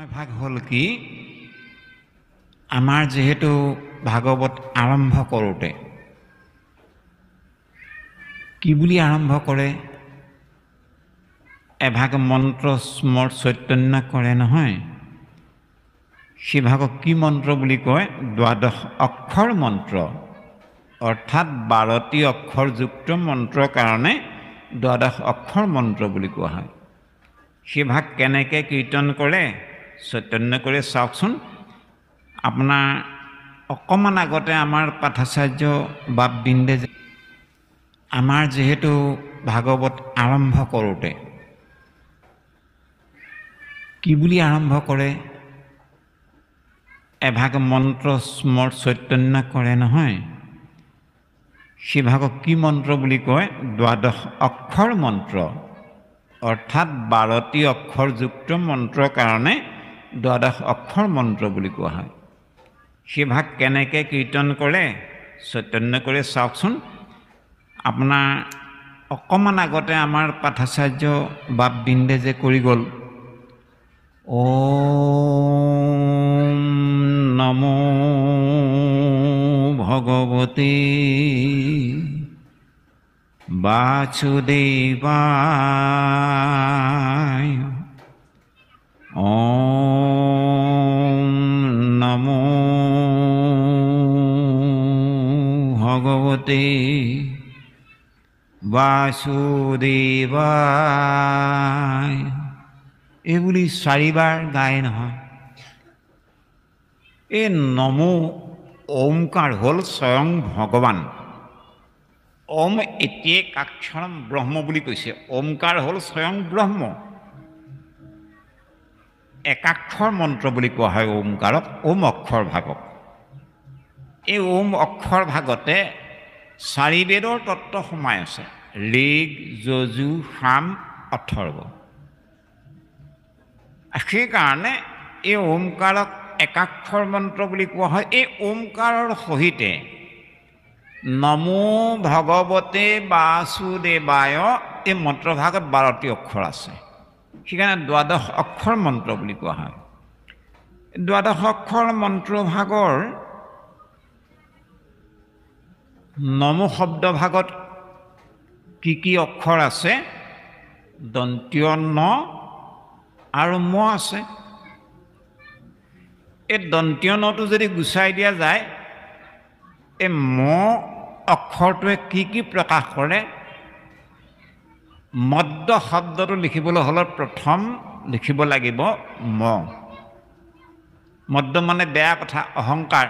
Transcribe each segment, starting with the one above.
ভাগ হল কি আমাৰ যেহেতু ভাগৱত আৰম্ভ কৰোঁতে কি বুলি আৰম্ভ কৰে এভাগ মন্ত্ৰ স্মৰ চৈতন্য কৰে নহয় সেই ভাগক কি মন্ত্ৰ বুলি কয় দ্বাদশ অক্ষৰ মন্ত্ৰ অৰ্থাৎ 12টি অক্ষৰযুক্ত মন্ত্ৰৰ কাৰণে দ্বাদশ অক্ষৰ মন্ত্ৰ বুলি কোৱা হয় সেই ভাগ কেনেকে কীৰ্তন কৰে চৈতন্য কৰে চাওকচোন আপোনাৰ অকমান আগতে আমাৰ পাঠাচাৰ্য বাপবিন্দে আমাৰ যেহেতু ভাগৱত আৰম্ভ কৰোঁতে কি বুলি আৰম্ভ কৰে এভাগ মন্ত্ৰ স্মৰ চৈতন্য কৰে নহয় সেই ভাগক কি মন্ত্ৰ বুলি কয় দ্বাদশ অক্ষৰ মন্ত্ৰ অৰ্থাৎ 12টি অক্ষৰযুক্ত মন্ত্ৰৰ কাৰণে দ্বাদশ অক্ষৰ মন্ত্ৰ বুলি কোৱা হয় সেই ভাগ কেনেকে কীৰ্তন কৰে চৈতন্য কৰে চাওকচোন আপোনাৰ অকমান আগতে আমাৰ পাঠাচাৰ্য বাপবিন্দে যে কৰি গ'ল ওম নমো ভগৱতে বাসুদেৱায় ওম নমো ভগৱতে বাসুদেৱায় এইবুলি 4বাৰ গায় নহয় এই নমো ওমকাৰ হ'ল স্বয়ং ভগৱান ওম এত্যেকাক্ষৰম ব্ৰহ্ম বুলি কৈছে ওমকাৰ হ'ল স্বয়ং ব্ৰহ্ম একাক্ষৰ মন্ত্ৰ বুলি কোৱা হয় ওমকাৰক ওম অক্ষৰ ভাগক এই ওম অক্ষৰ ভাগতে 4 বেদৰ তত্ত্ব সোমাই আছে ঋগ যজু সাম অথৰ্ব সেইকাৰণে এই ওমকাৰক একাক্ষৰ মন্ত্ৰ বুলি কোৱা হয় এই ওমকাৰৰ সহিতে নমো ভগৱতে বাসুদেৱায় এই মন্ত্ৰভাগত 12টি অক্ষৰ আছে সেইকাৰণে দ্বাদশ অক্ষৰ মন্ত্ৰ বুলি কোৱা হয় দ্বাদশ অক্ষৰ মন্ত্ৰভাগৰ নমো শব্দভাগত কি অক্ষৰ আছে দন্তীয় ন আৰু ম আছে এই দন্তীয় নটো যদি গুচাই দিয়া যায় এই ম অক্ষৰটোৱে কি প্ৰকাশ কৰে মদ্য শব্দটো লিখিবলৈ হ'লে প্ৰথম লিখিব লাগিব ম মদ্য মানে বেয়া কথা অহংকাৰ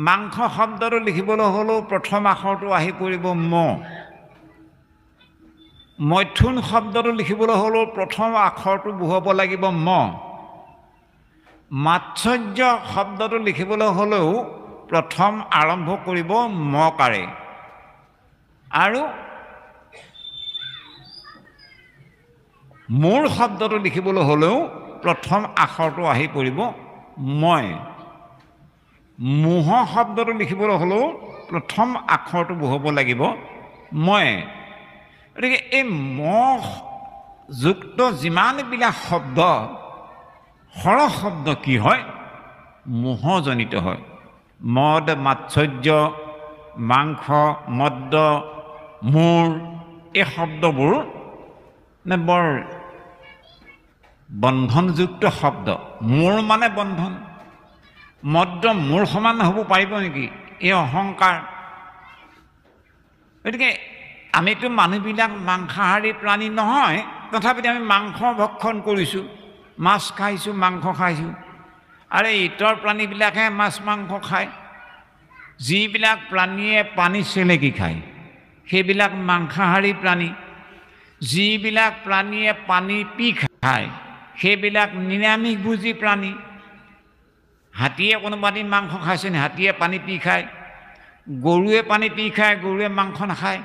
মাংস শব্দটো লিখিবলৈ হ'লেও প্ৰথম আখৰটো আহি পৰিব ম মৈথুন শব্দটো লিখিবলৈ হ'লেও প্ৰথম আখৰটো বহুৱাব লাগিব ম মাৎসৰ্য শব্দটো লিখিবলৈ হ'লেও প্ৰথম আৰম্ভ কৰিব মকাৰে আৰু মোৰ শব্দটো লিখিবলৈ হ'লেও প্ৰথম আখৰটো আহি পৰিব মই মোহ শব্দটো লিখিবলৈ হ'লেও প্ৰথম আখৰটো বহুৱাব লাগিব মই গতিকে এই মহ যুক্ত যিমানবিলাক শব্দ সৰহ শব্দ কি হয় মোহজনিত হয় মদ মাৎসৰ্য মাংস মদ্য মূৰ এই শব্দবোৰ বৰ বন্ধনযুক্ত শব্দ মূৰ মানে বন্ধন মদ্য মূৰ সমান হ'ব পাৰিব নেকি এই অহংকাৰ গতিকে আমিতো মানুহবিলাক মাংসাহাৰী প্ৰাণী নহয় তথাপিতো আমি মাংস ভক্ষণ কৰিছোঁ মাছ খাইছোঁ মাংস খাইছোঁ আৰু ইতৰ প্ৰাণীবিলাকে মাছ মাংস খায় যিবিলাক প্ৰাণীয়ে পানী চেলেকি খায় সেইবিলাক মাংসাহাৰী প্ৰাণী যিবিলাক প্ৰাণীয়ে পানী পি খায় সেইবিলাক নিৰামিষভোজী প্ৰাণী হাতীয়ে কোনোবা দিন মাংস খাইছে নি হাতীয়ে পানী পি খায় গৰুৱে পানী পি খায় গৰুৱে মাংস নাখায়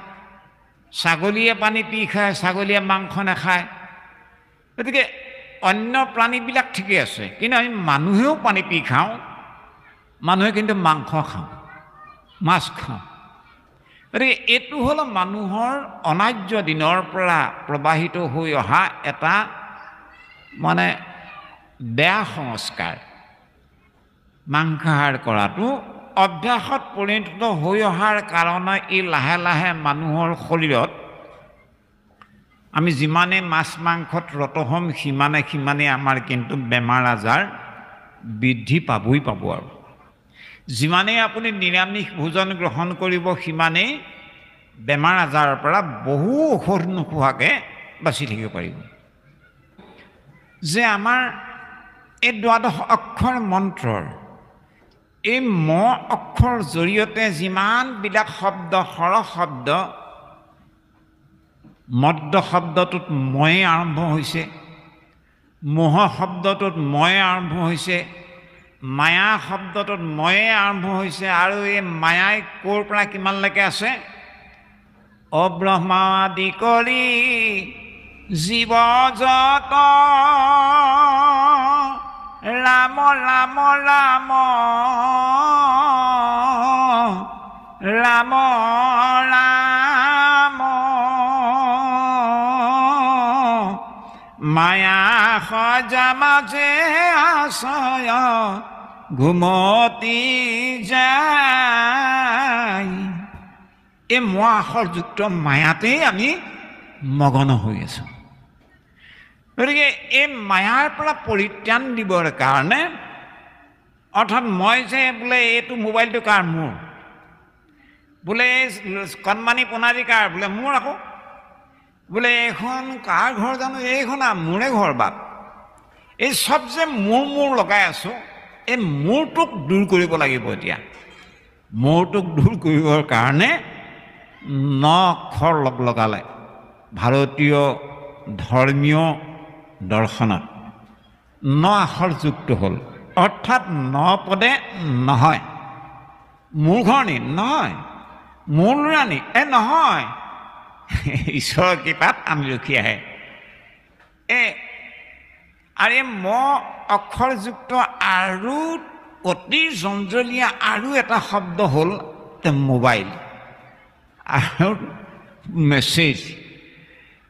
ছাগলীয়ে পানী পি খায় ছাগলীয়ে মাংস নাখায় গতিকে অন্য প্ৰাণীবিলাক ঠিকেই আছে কিন্তু আমি মানুহেও পানী পি খাওঁ মানুহে কিন্তু মাংস খাওঁ মাছ খাওঁ গতিকে এইটো হ'ল মানুহৰ অনাৰ্য দিনৰ পৰা প্ৰবাহিত হৈ অহা এটা মানে বেয়া সংস্কাৰ মাংসাহাৰ কৰাটো অভ্যাসত পৰিণত হৈ অহাৰ কাৰণে ই লাহে লাহে মানুহৰ শৰীৰত আমি যিমানে মাছ মাংসত ৰত হ'ম সিমানে আমাৰ কিন্তু বেমাৰ আজাৰ বৃদ্ধি পাবই পাব আৰু যিমানেই আপুনি নিৰামিষ ভোজন গ্ৰহণ কৰিব সিমানেই বেমাৰ আজাৰৰ পৰা বহু ঔষধ নোখোৱাকৈ বাচি থাকিব পাৰিব যে আমাৰ এই দ্বাদশ অক্ষৰ মন্ত্ৰৰ এই ম অক্ষৰ জৰিয়তে যিমানবিলাক শব্দ সৰহ শব্দ মদ্য শব্দটোত ময়ে আৰম্ভ হৈছে মোহ শব্দটোত ময়ে আৰম্ভ হৈছে মায়া শব্দটোত ময়ে আৰম্ভ হৈছে আৰু এই মায়াই ক'ৰ পৰা কিমানলৈকে আছে অব্ৰহ্মাদি কৰি জীৱ যত ৰাম ৰাম ৰাম ৰাম ৰাম মায়া সজা মাজে আশয় ঘুমতি যায় এই মোৱা আখৰযুক্ত মায়াতেই আমি মগ্ন হৈ আছোঁ গতিকে এই মায়াৰ পৰা পৰিত্ৰাণ দিবৰ কাৰণে অৰ্থাৎ মই যে বোলে এইটো মোবাইলটো কাৰ মোৰ বোলে কণমানি পোনাৰী কাৰ বোলে মোৰ আকৌ বোলে এইখন কাৰ ঘৰ জানো এইখন মোৰে ঘৰ বাপ এই চব যে মোৰ লগাই আছোঁ এই মোৰটোক দূৰ কৰিব লাগিব এতিয়া মোৰটোক দূৰ কৰিবৰ কাৰণে 9 অক্ষৰ লগালে ভাৰতীয় ধৰ্মীয় দৰ্শনত 9 আখৰযুক্ত হ'ল অৰ্থাৎ 9 পদে নহয় মোৰ ঘৰণী নহয় মোৰ ৰাণী নহয় ঈশ্বৰৰ কৃপাত আমি ৰখি আহে আৰু এই ম অক্ষৰযুক্ত আৰু অতি জঞ্জলীয়া আৰু এটা শব্দ হ'ল মোবাইল আৰু মেছেজ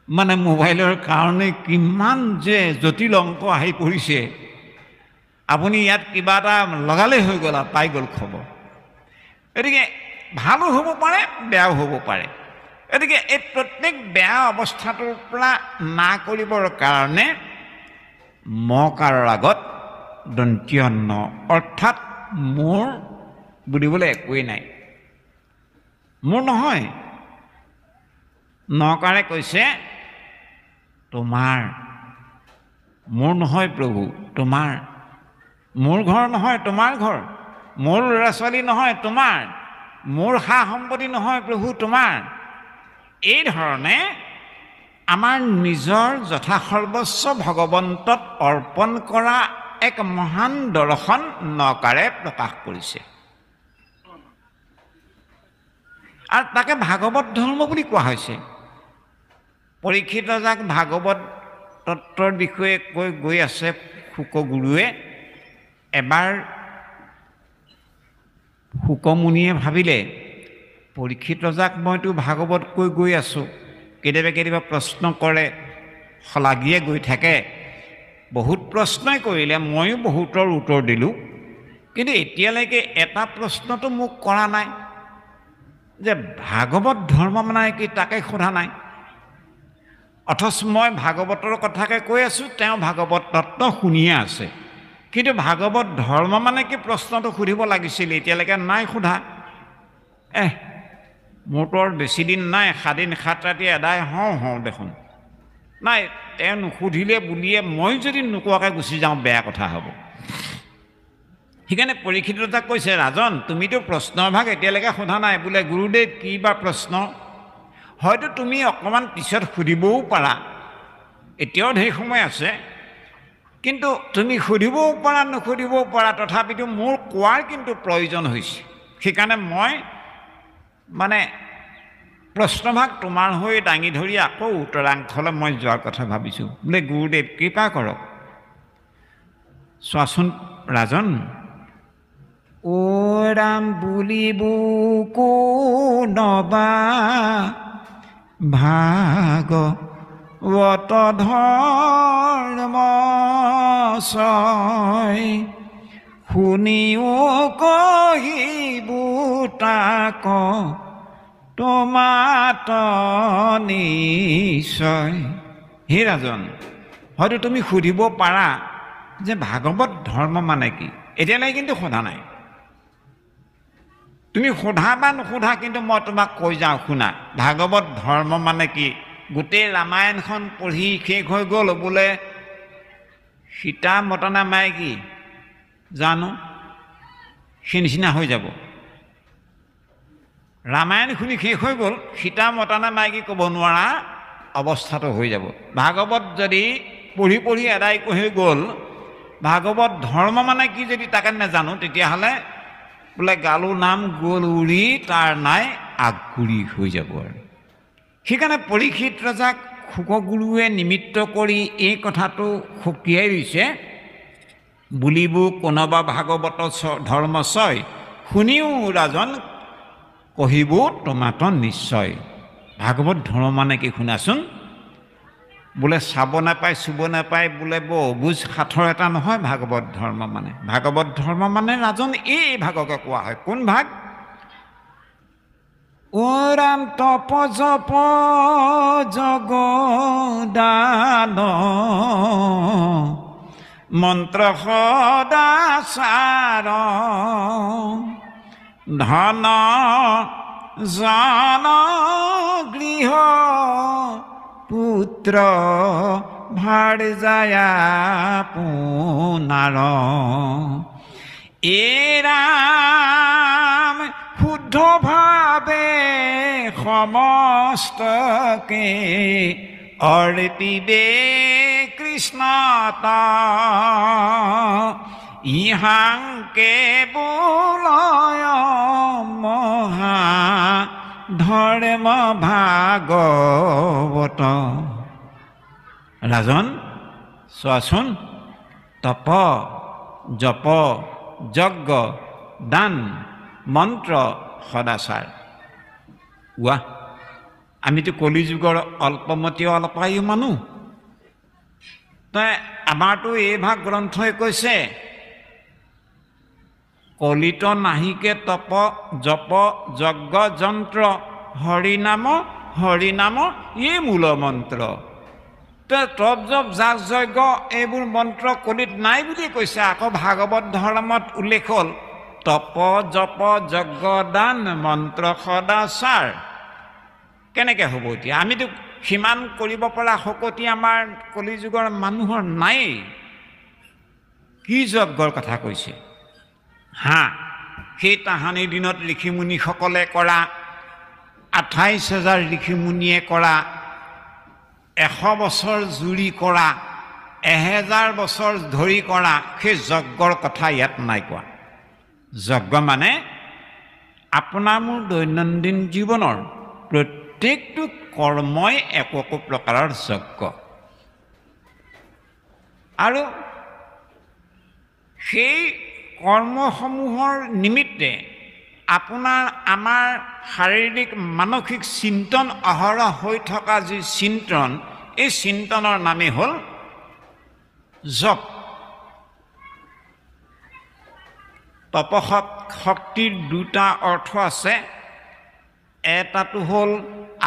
মানে মোবাইলৰ কাৰণে কিমান যে জটিল অংক আহি পৰিছে আপুনি ইয়াত কিবা এটা লগালেই হৈ গ'ল পাই গ'ল খবৰ গতিকে ভালো হ'ব পাৰে বেয়াও হ'ব পাৰে গতিকে এই প্ৰত্যেক বেয়া অৱস্থাটোৰ পৰা না কৰিবৰ কাৰণে মকাৰৰ আগত দন্তীয় ন অৰ্থাৎ মোৰ বুলিবলৈ একোৱেই নাই মোৰ নহয় নকাৰে কৈছে তোমাৰ মোৰ নহয় প্ৰভু তোমাৰ মোৰ ঘৰ নহয় তোমাৰ ঘৰ মোৰ ল'ৰা ছোৱালী নহয় তোমাৰ মোৰ সা সম্পত্তি নহয় প্ৰভু তোমাৰ এই ধৰণে আমাৰ নিজৰ যথা সৰ্বস্ব ভগৱন্তত অৰ্পণ কৰা এক মহান দৰ্শন নকাৰে প্ৰকাশ কৰিছে আৰু তাকে ভাগৱত ধৰ্ম বুলি কোৱা হৈছে পৰীক্ষিত যাক ভাগৱত তত্ত্বৰ বিষয়ে কৈ গৈ আছে শুকগুৰুৱে এবাৰ শুকমুনিয়ে ভাবিলে পৰীক্ষিত যাক মইতো ভাগৱত কৈ গৈ আছোঁ কেতিয়াবা প্ৰশ্ন কৰে শলাগিয়ে গৈ থাকে বহুত প্ৰশ্নই কৰিলে ময়ো বহুতৰ উত্তৰ দিলোঁ কিন্তু এতিয়ালৈকে এটা প্ৰশ্নটো মোক কৰা নাই যে ভাগৱত ধৰ্ম মানে কি তাকে সোধা নাই অথচ মই ভাগৱতৰ কথাকে কৈ আছোঁ তেওঁ ভাগৱত তত্ত্ব শুনিয়ে আছে কিন্তু ভাগৱত ধৰ্ম মানে কি প্ৰশ্নটো সুধিব লাগিছিল এতিয়ালৈকে নাই সোধা মোৰতো আৰু বেছি দিন নাই 7 দিন 7 ৰাতি এদায় হওঁ দেখোন নাই তেওঁ নুসুধিলে বুলিয়ে মই যদি নোকোৱাকৈ গুচি যাওঁ বেয়া কথা হ'ব সেইকাৰণে পৰীক্ষিততাক কৈছে ৰাজন তুমিতো প্ৰশ্নৰ ভাগ এতিয়ালৈকে সোধা নাই বোলে গুৰুদেৱ কি বা প্ৰশ্ন হয়তো তুমি অকণমান পিছত সুধিবও পাৰা এতিয়াও ঢেৰ সময় আছে কিন্তু তুমি সুধিবও পাৰা নুসুধিবও পাৰা তথাপিতো মোৰ কোৱাৰ কিন্তু প্ৰয়োজন হৈছে সেইকাৰণে মই মানে প্ৰশ্নভাগ তোমাৰ হৈ দাঙি ধৰি আকৌ উত্তৰাংশলৈ মই যোৱাৰ কথা ভাবিছোঁ বোলে গুৰুদেৱ কৃপা কৰক চোৱাচোন ৰাজন ও ৰাম বুলিবো কোনবা ভাগ অত ধৰ্ম ছয় শুনিও কহিবো তাক তোমাত নিশ্চয়। হে ৰাজন, হয়তো তুমি সুধিব পাৰা যে ভাগৱত ধৰ্ম মানে কি? এতিয়ালৈ কিন্তু সোধা নাই। তুমি সোধা বা নোসোধা, কিন্তু মই তোমাক কৈ যাওঁ শুনা। ভাগৱত ধৰ্ম মানে কি? গোটেই ৰামায়ণখন পঢ়ি শেষ হৈ গ'ল, বোলে সীতা মতা মাইকী জানো, সেই নিচিনা হৈ যাব। ৰামায়ণ শুনি শেষ হৈ গ'ল, সীতা মতা মাইকী ক'ব নোৱাৰা অৱস্থাটো হৈ যাব। ভাগৱত যদি পঢ়ি পঢ়ি আদায় হৈ গ'ল, ভাগৱত ধৰ্ম মানে কি যদি তাকে নাজানো, তেতিয়াহ'লে বোলে গালো নাম গ'ল উৰি তাৰ নাই আগগুৰি হৈ যাব। আৰু সেইকাৰণে পৰীক্ষিত ৰজাক শুকগুৰুৱে নিমিত্ত কৰি এই কথাটো সকীয়াই দিছে, বুলিব কোনোবা ভাগৱত ধৰ্ম ছয় শুনিও ৰাজন কহিব তোমাত নিশ্চয়। ভাগৱত ধৰ্ম মানে কি শুনাচোন। বোলে চাব নাপায় চুব নাপায় বোলে বৰ অবুজ সাঁথৰ এটা নহয় ভাগৱত ধৰ্ম মানে। ভাগৱত ধৰ্ম মানে ৰাজন এই ভাগকে কোৱা হয়। কোন ভাগ? অ ৰাম তপ জপ জগদান মন্ত্ৰ সদাচাৰ ধন জন গৃহ পুত্ৰ ভাৰ যায়া পুনাৰ। এ ৰাম শুদ্ধ ভাৱে সমস্তকে অৰ্পি দে কৃষ্ণত ইহাংকে বোলয় মহা ধৰ্ম ভাগৱত। ৰাজন চোৱাচোন, তপ জপ যজ্ঞ দান মন্ত্ৰ সদাচাৰ। ৱাহ, আমিতো কলিযুগৰ অল্পমতী অল্পায়ু মানুহ। তই আমাৰতো এই ভাগ গ্ৰন্থই কৈছে কলিত নাহিকে তপ জপ যজ্ঞ যন্ত্ৰ হৰিনাম হৰিনাম এই মূল মন্ত্ৰ। তপ জপ যাগ যজ্ঞ এইবোৰ মন্ত্ৰ কলিত নাই বুলি কৈছে। আকৌ ভাগৱত ধৰ্মত উল্লেখ হ'ল তপ জপ যজ্ঞ দান মন্ত্ৰ সদাচাৰ। কেনেকৈ হ'ব এতিয়া? আমিতো সিমান কৰিব পৰা শক্তি আমাৰ কলিযুগৰ মানুহৰ নাই। কি যজ্ঞৰ কথা কৈছে? হা, সেই তাহানিৰ দিনত ঋষিমুনিসকলে কৰা 28,000 ঋষিমুনিয়ে কৰা 100 বছৰ জুৰি কৰা 1000 বছৰ ধৰি কৰা সেই যজ্ঞৰ কথা ইয়াত নাই কোৱা। যজ্ঞ মানে আপোনাৰ মোৰ দৈনন্দিন জীৱনৰ প্ৰত্যেকটো কৰ্মই একো প্ৰকাৰৰ যজ্ঞ। আৰু সেই কৰ্মসমূহৰ নিমিত্তে আপোনাৰ আমাৰ শাৰীৰিক মানসিক চিন্তন অহৰহ হৈ থকা যি চিন্তন, এই চিন্তনৰ নামেই হ'ল জপ। তপশক্তিৰ দুটা অৰ্থ আছে। এটাটো হ'ল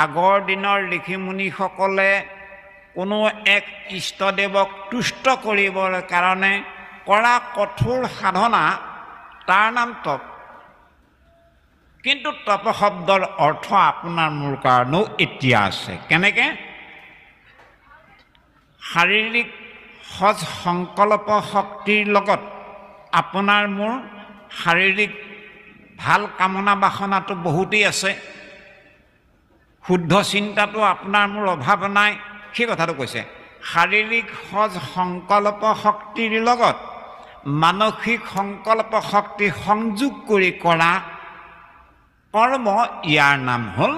আগৰ দিনৰ ঋষিমুনিসকলে কোনো এক ইষ্টদেৱক তুষ্ট কৰিবৰ কাৰণে কৰা কঠোৰ সাধনা, তাৰ নাম তপ। কিন্তু তপ শব্দৰ অৰ্থ আপোনাৰ মোৰ কাৰণেও এতিয়া আছে। কেনেকৈ? শাৰীৰিক সজ সংকল্প শক্তিৰ লগত আপোনাৰ মোৰ শাৰীৰিক ভাল কামনা বাসনাটো বহুতেই আছে, শুদ্ধ চিন্তাটো আপোনাৰ মোৰ অভাৱ নাই, সেই কথাটো কৈছে। শাৰীৰিক সজ সংকল্প শক্তিৰ লগত মানসিক সংকল্প শক্তি সংযোগ কৰি কৰা কৰ্ম, ইয়াৰ নাম হ'ল